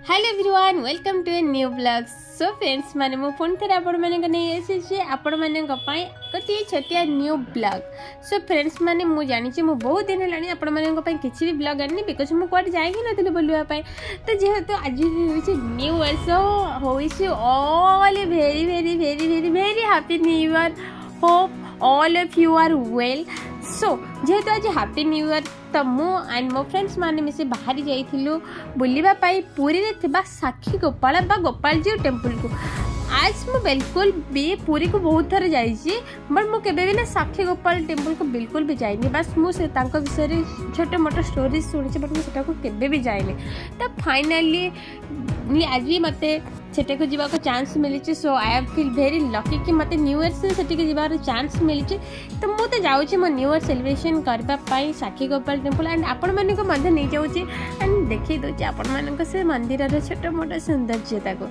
Hello everyone welcome to a new blog. So friends माने मो phone थे आपण माने नहीं आसी आपण माने गोटे छोटिया न्यू ब्लॉग। सो फ्रेंड्स माने मु जानी मु बहुत दिन है आपण माने किसी भी ब्लॉग आनी बिकज मु कुआडे जाई नथि बुलवा तो जेहेतु आज न्यू वर्ष होइछि all very very very very very happy new year. Hope all of you are well. So जेहेतु आज हैप्पी न्यू ईयर तो मु एंड मो फ्रेंड्स माने मिसे बाहर जाइथिलु बुलिबा पाई पुरी रे थिबा साक्षी गोपाल बा गोपाल जी टेम्पल को। आज मु बिल्कुल भी पुरी को बहुत थर जाइछि बट मु केबे भी ना साक्षी गोपाल टेम्पल को बिल्कुल भी जाइनी। बस मु से तांको विषय रे छोटे मोटे स्टोरीज सुनिछि बट मु सेटा को केबे भी जाइनी। तो फाइनली आज भी मते सेटे को जीवा को चांस मिली। So I am feel very lucky कि मते न्यू ईयर से सेटे के जीवार चांस मिली। तो मु तो जाउछि मो न्यू ईयर सेलिब्रेशन करबा पाई साक्षी गोपाल टेम्पल एंड आपण माने को मध्य नहीं जाउछि एंड देखि दोछि आपण माने को से मंदिर रे छोटे मोटे सौंदर्यता को।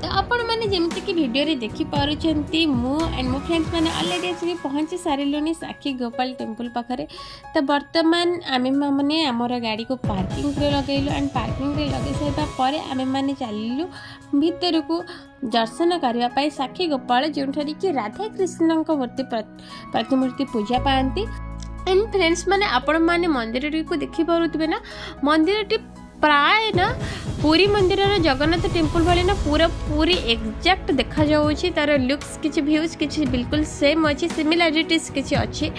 तो आपण माने जेमति कि वीडियो रे देखि पारुछंती मु एंड मो फ्रेंड्स माने ऑलरेडी आसी पहुंची सारिलोनी साक्षी गोपाल टेम्पल पाखरे। तो वर्तमान आमे माने हमर गाड़ी को पार्किंग रे लगैलो एंड पार्किंग रे लगै साइबा परे आमे माने चलिलु भीतर को दर्शन करने साक्षी गोपाल जो कि राधा कृष्ण मूर्ति प्रतिमूर्ति पूजा पाती। एंड फ्रेंड्स माने आपण माने मंदिर को देखि पारुथिबे ना मंदिर प्राय ना पूरी मंदिर जगन्नाथ टेम्पल भाई ना पूरा पूरी एक्जाक्ट देखा जाउछि। तार लुक्स किछि व्यूज किछि बिल्कुल सेम अच्छी सिमिलारिटीज किछि अच्छी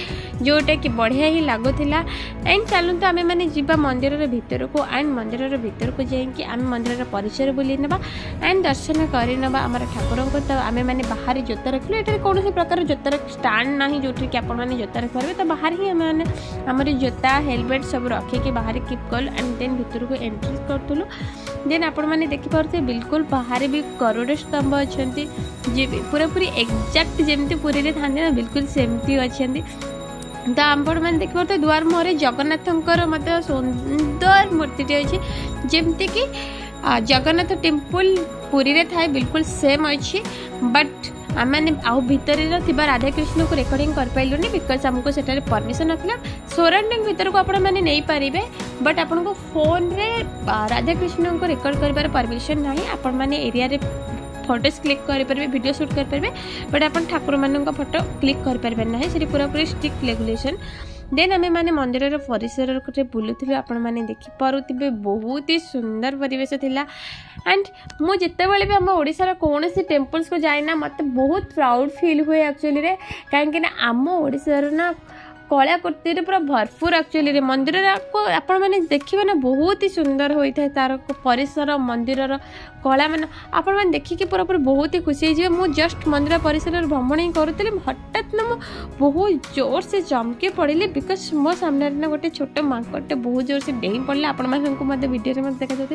जोटा कि बढ़िया ही लगुला। एंड चलु तो आमे माने जीवा मंदिर भीतर को एंड मंदिर भीतर को जाइए आम मंदिर परिसर बुली ना एंड दर्शन करवा आम ठाकुर को। तो आमे माने बाहर जोता रखिलु एटा कौन प्रकार जोतार स्टांड ना जो कि आपण जोता रखिपारे। तो बाहर ही आम आमर जोता हेलमेट सब रखिकी बाहर कीप कल एंड देन भीतर को एंट्री करूँ। देन आपण मैंने देखिपे बिल्कुल बाहर भी गरुड़ स्तंभ अच्छा जी पूरा पूरी एक्जाक्ट जमी पुरी था ना बिल्कुल सेमती अच्छा। तो आपण मैंने देखिपे द्वार मुहर जगन्नाथंकर मत सुंदर मूर्ति अच्छी जमती कि जगन्नाथ टेम्पल पुरी रे थाए बिल्कुल सेम अच्छी। बट आम आउ भितर राधा कृष्ण को रेकर्डिंग कर पाइलुनी बिकज आमको सेटारे परमिशन नथिला। सराउंडिंग भितर को आपण माने नहीं पारिबे बट आपण को फोन रे राधा कृष्ण को रेकर्ड करिबार परमिशन नाही। आपण माने एरिया रे फोटोज क्लिक कर पारे वीडियो शूट कर पारे बट आपण ठाकुर मान फोटो क्लिक कर पारे ना से पूरा पूरी स्ट्रिक्ट रेगुलेशन। देन आमे माने मंदिर परिसर बुलूलु आपण माने देखि पारुथिबे बहुत ही सुंदर परिवेश थिला। एंड मु जिते बळे भी हम ओडिसा कौन सी टेम्पल्स को जाए मत बहुत प्राउड फील हुए एक्चुअली रे कहीं आम ओडिसा ना कलाकृति पूरा भरपूर एक्चुअली मंदिर को आपण मैंने देखिए ना बहुत ही सुंदर होता है तार परिसर मंदिर कला मान आपण मैंने देखिए पूरा पूरा बहुत ही खुशी हो। मुझे जस्ट मंदिर परिसर भ्रमण ही करूली हठात ना बहुत जोर से चमके पड़ी बिकज मो सामने ना गोटे छोट मांकटे बहुत जोर से डेई पड़े आपण मैं वीडियो में देखा जाती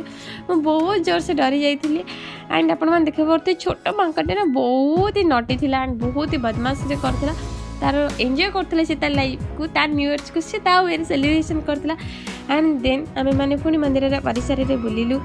मुझे बहुत जोर से डरी जाइली। एंड आपण मैंने देखा पड़ते छोट मांकटे ना बहुत ही नटी थी एंड बहुत ही बदमाश करता तार एंजॉय करते से तार लाइफ को तार न्यू ईयर को से वे सेलिब्रेशन करता। एंड देन आम मैंने पुणी मंदिर परिसर में बुलिलु।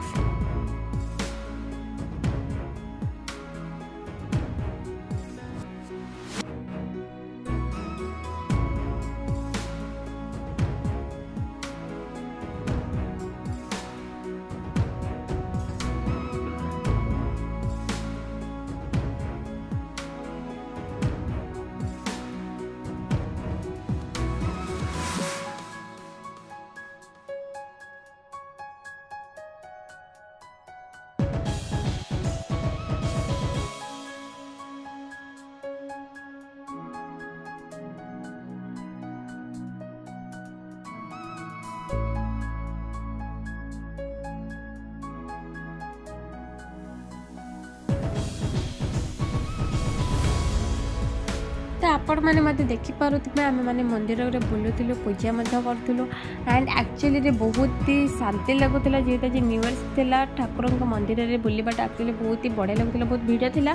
तो आपण मैंने मत देखिपे आम मैंने मंदिर बुलूलु पूजा करूँ एंड एक्चुअली बहुत ही शांति लगुला जेहेतु आज न्यू ईयर था ठाकुर मंदिर में बुलवाटा एक्चुअली बहुत ही बढ़िया लगुला बहुत भिड़ था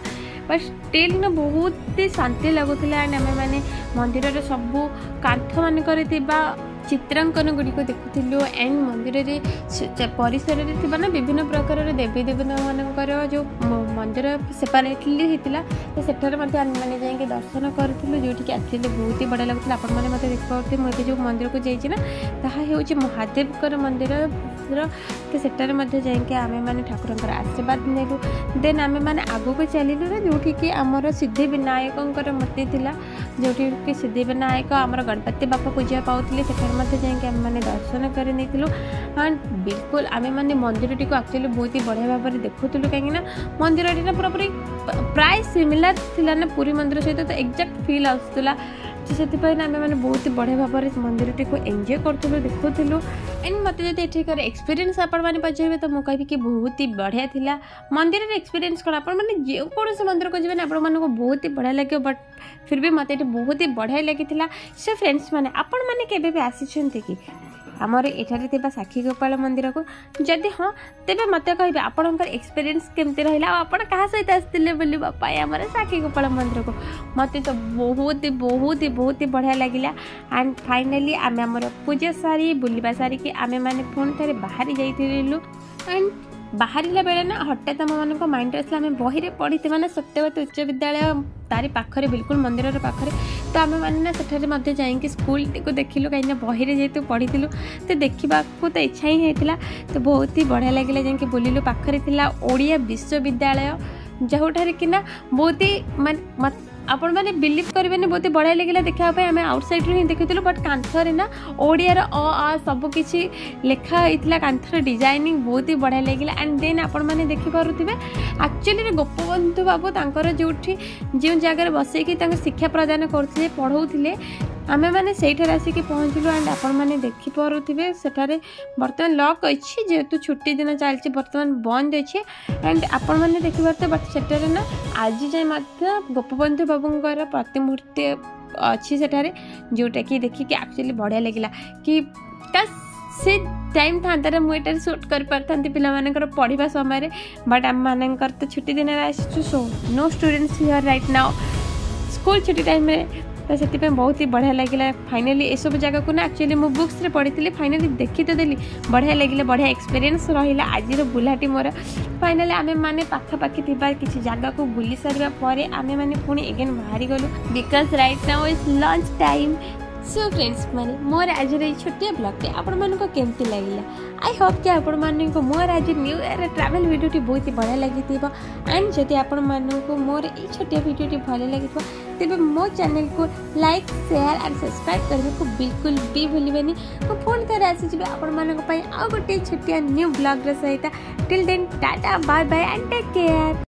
बट स्टिल ना बहुत ही शांति लगुला। एंड आम मैंने मंदिर सब कांथ मानक चित्रांकन गुड़िक देखुलु एंड मंदिर परिसर में ना विभिन्न प्रकार देवी देवता मानकर जो मंदिर सेपरेटली होता तो सेठार मैंने जाइए दर्शन करूँ जो एक्चुअली बहुत ही बढ़िया लगुला आपने मतलब देखिए मुझे जो मंदिर को जाइए ना ताहा हूँ महादेव मंदिर तो सेठार जाइए आम मैंने ठाकुर आशीर्वाद नेलु देन आम मैंने आग को चलू जोटि कि आमर सिद्धि विनायक मूर्ति थी जो कि सिद्धि विनायक आमर गणपति बापा पूजा पाते सेठार जाइए आम मैंने दर्शन कर एंड बिल्कुल आम मैंने मंदिर टी एक्चुअली बहुत ही बढ़िया भाव में देखुलु कहीं मंदिर टी ना पूरा प्राय सिमिलर थिला ना पुरी मंदिर सहित तो एक्जाक्ट फील आसूला से आम मैंने बहुत ही बढ़िया भाव में मंदिर टी को एंजॉय करूँ देखुलु एंड मत जो एठिकार एक्सपीरियंस आपने पचारे तो मुझे कि बहुत ही बढ़िया थिला मंदिर एक्सपीरियंस कौन आपने जो कौन मंदिर को जी आप बहुत ही बढ़िया लगे बट फिर भी मत बहुत ही बढ़िया लगी सो फ्रेंड्स मैंने आपण मैंने केबे भी आसी कि आमर एठारे साक्षी गोपाल मंदिर को जदि हाँ तेज मत कहे आपणकर एक्सपीरियंस केमती रहा आप सहित आसते बापा आमर साक्षी गोपाल मंदिर को मत तो बहुत ही बढ़िया लगिला एंड फाइनाली आम आमर पूजा सारी बुलवा सारिकी आम मैंने पुणी थे बाहरी जाइलु एंड बाहर बेले ना हठात आम मान माइंड आसला आम बही पढ़ी ना सत्यवती उच्च विद्यालय तारी पाखरे बिल्कुल मंदिर पाखरे तो आम मैंने सेठारे जाइए स्कूल को देखिलु कहीं बही जेहतु पढ़ी तो देखा तो इच्छा ही होता तो बहुत ही बढ़िया लगे जाइए बुलिलु पाखरे थिला ओडिया विश्वविद्यालय जोठार कि ना बहुत ही आपण मैंने बिलीव करेंगे बहुत ही बढ़िया लगे देखापी आम आउटसाइड ही देखुलु बट कांथरे ना ओडियार सबकि लिखा होता कांथर डिजाइनिंग बहुत ही बढ़िया लगे एंड देन आपण मैंने देखिपे एक्चुअली गोपबंधु बाबू तांकर जो जगह बसैकी शिक्षा प्रदान करते पढ़ाऊे आम मैंने सहीठार आसिक पहुँचलु एंड आपण मैंने देखिपे सेठारे बर्तमान लॉक अच्छी जेहेतु छुट्टी दिन चलती बर्तमान बंद अच्छे एंड आपण मैंने देखिपे बट सेठारे ना आज जाए गोपबंधु बाबूंर प्रतिमूर्ति अच्छी सेठारे जोटा कि देखिए एक्चुअली बढ़िया लगिला कि से टाइम था मुझे सुट कर पारथांती पिला मानकर पढ़िबा समय बट आम मानकर तो छुट्टी दिन आसो so no students here right now school छुट्टी टाइम में तो से बहुत ही बढ़िया लगे फाइनाली ये सब जगह को ना एक्चुअली मु बुक्स रे पढ़ी थी फाइनाली देखी तो देली बढ़िया लगे बढ़िया एक्सपीरियंस रहा आज बुलाटी मोर फाइनाली आम मैंने पाखापाखि किसी जगह को बुली सारा पर आम मैंने पुणी एगेन बाहरी गलु because right now is lunch time so friends मैंने मोर आज छोटिया ब्लॉगटे आपको केमती लगे आई होप कि आपण मोर आज न्यू ईयर ट्रैवल वीडियो बहुत ही बढ़िया लगी एंड जदि आपण मोर ये छोटिया वीडियो भल लगी तेज मो चैनल को लाइक शेयर एंड सब्सक्राइब करने को बिल्कुल भी भूलिबेनी तो फोन कर आसी आप गोटे छोटिया न्यू ब्लॉग सहित till then tata bye bye and take care.